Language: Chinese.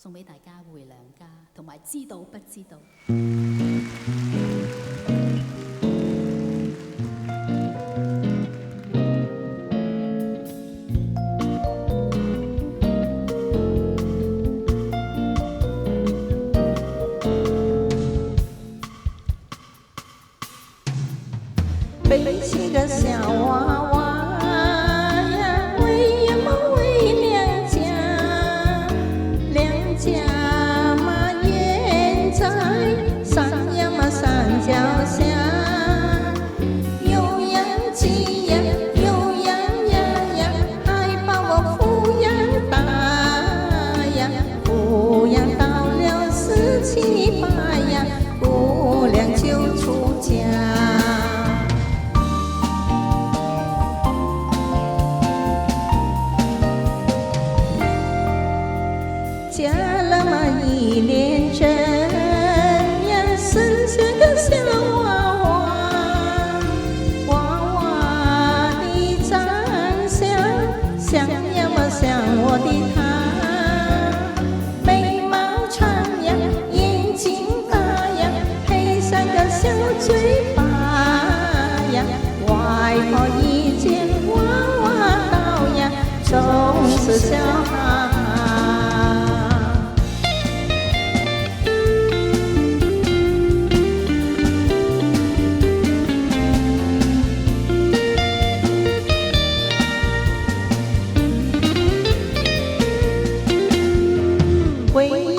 送俾大家回娘家，同埋知道不知道。背起个小娃娃呀，为呀嘛为娘家，娘家嘛远在山呀嘛山脚下，有羊鸡呀，有羊呀呀，还把我抚养大呀，抚养到了17、18呀，姑娘就出家。嫁了嘛1年整呀，生下个小娃娃，娃娃的长相像呀嘛像我的他，眉毛长呀，眼睛大呀，配上个小嘴巴呀，外婆一见娃娃到呀，总是笑哈哈。为